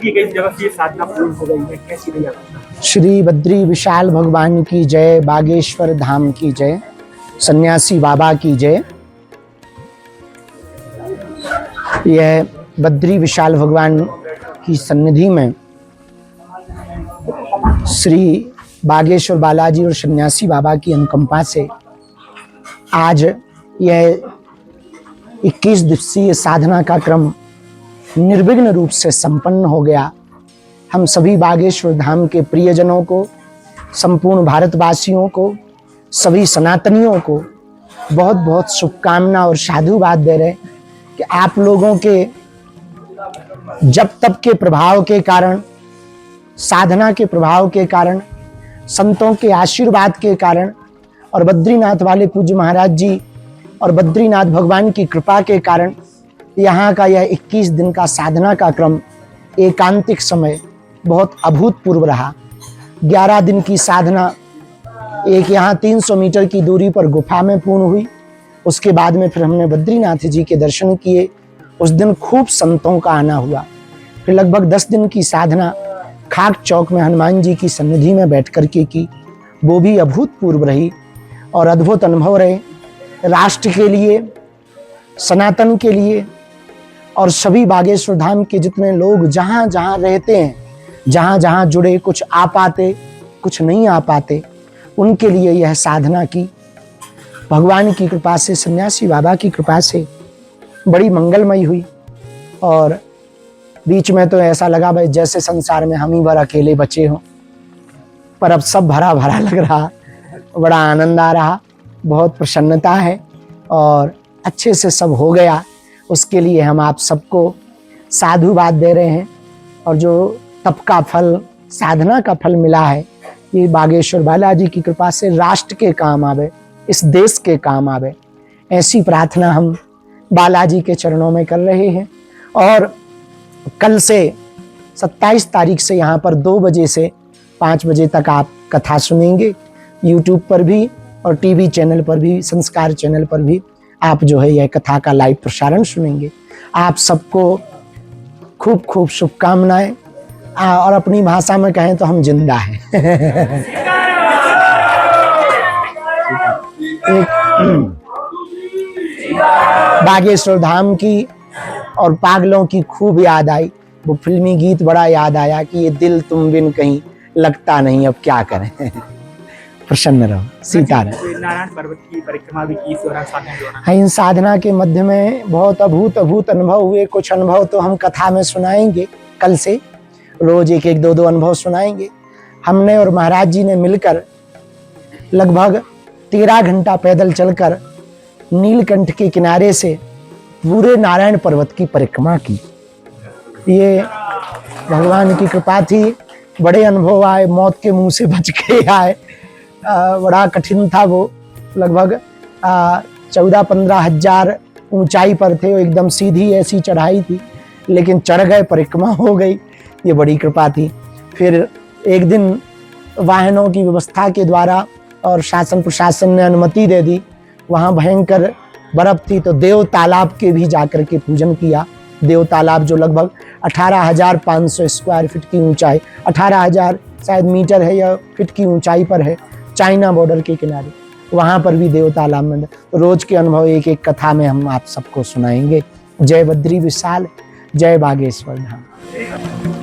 की गई जगह की साधना पूर्ण हो गई है, कैसी रही आपकी? श्री बद्री विशाल भगवान की जय, बागेश्वर धाम की जय, सन्यासी बाबा की जय। यह बद्री विशाल भगवान की सन्निधि में श्री बागेश्वर बालाजी और सन्यासी बाबा की अनुकंपा से आज यह 21 दिवसीय साधना का क्रम निर्विघ्न रूप से संपन्न हो गया। हम सभी बागेश्वर धाम के प्रियजनों को, संपूर्ण भारतवासियों को, सभी सनातनियों को बहुत बहुत शुभकामना और साधुवाद दे रहे कि आप लोगों के जप तप के प्रभाव के कारण, साधना के प्रभाव के कारण, संतों के आशीर्वाद के कारण और बद्रीनाथ वाले पूज्य महाराज जी और बद्रीनाथ भगवान की कृपा के कारण यहाँ का यह 21 दिन का साधना का क्रम एकांतिक समय बहुत अभूतपूर्व रहा। 11 दिन की साधना एक यहाँ 300 मीटर की दूरी पर गुफा में पूर्ण हुई। उसके बाद में फिर हमने बद्रीनाथ जी के दर्शन किए। उस दिन खूब संतों का आना हुआ। फिर लगभग 10 दिन की साधना खाक चौक में हनुमान जी की सन्निधि में बैठ कर के की। वो भी अभूतपूर्व रही और अद्भुत अनुभव रहे राष्ट्र के लिए, सनातन के लिए और सभी बागेश्वर धाम के जितने लोग जहाँ जहाँ रहते हैं, जहाँ जहाँ जुड़े, कुछ आ पाते कुछ नहीं आ पाते, उनके लिए यह साधना की भगवान की कृपा से, सन्यासी बाबा की कृपा से बड़ी मंगलमयी हुई। और बीच में तो ऐसा लगा भाई जैसे संसार में हम ही बार अकेले बचे हों, पर अब सब भरा भरा लग रहा, बड़ा आनंद आ रहा, बहुत प्रसन्नता है और अच्छे से सब हो गया। उसके लिए हम आप सबको साधुवाद दे रहे हैं। और जो तप का फल, साधना का फल मिला है, ये बागेश्वर बालाजी की कृपा से राष्ट्र के काम आवे, इस देश के काम आवे, ऐसी प्रार्थना हम बालाजी के चरणों में कर रहे हैं। और कल से 27 तारीख से यहाँ पर 2 बजे से 5 बजे तक आप कथा सुनेंगे। यूट्यूब पर भी और टीवी चैनल पर भी, संस्कार चैनल पर भी आप जो है यह कथा का लाइव प्रसारण सुनेंगे। आप सबको खूब खूब शुभकामनाएं। और अपनी भाषा में कहें तो हम जिंदा हैं। बागेश्वर धाम की और पागलों की खूब याद आई। वो फिल्मी गीत बड़ा याद आया कि ये दिल तुम बिन कहीं लगता नहीं, अब क्या करें। प्रसन्न रहो, सीताराम। नारायण पर्वत की परिक्रमा भी की, इन साधना के मध्य में बहुत अभूत अनुभव हुए। कुछ अनुभव तो हम कथा में सुनाएंगे, कल से रोज 1-1, 2-2 अनुभव सुनाएंगे। हमने और महाराज जी ने मिलकर लगभग 13 घंटा पैदल चलकर नीलकंठ के किनारे से पूरे नारायण पर्वत की परिक्रमा की। ये भगवान की कृपा थी। बड़े अनुभव आए, मौत के मुंह से बच के आए। बड़ा कठिन था वो। लगभग 14-15 हजार ऊंचाई पर थे। वो एकदम सीधी ऐसी चढ़ाई थी, लेकिन चढ़ गए, परिक्रमा हो गई। ये बड़ी कृपा थी। फिर एक दिन वाहनों की व्यवस्था के द्वारा और शासन प्रशासन ने अनुमति दे दी। वहाँ भयंकर बर्फ थी तो देव तालाब के भी जाकर के पूजन किया। देव तालाब जो लगभग 18,500 स्क्वायर फीट की ऊंचाई, 18,000 शायद मीटर है या फीट की ऊंचाई पर है, चाइना बॉर्डर के किनारे। वहाँ पर भी देव तालाब में तो रोज के अनुभव 1-1 कथा में हम आप सबको सुनाएंगे। जय बद्री विशाल, जय बागेश्वर धाम।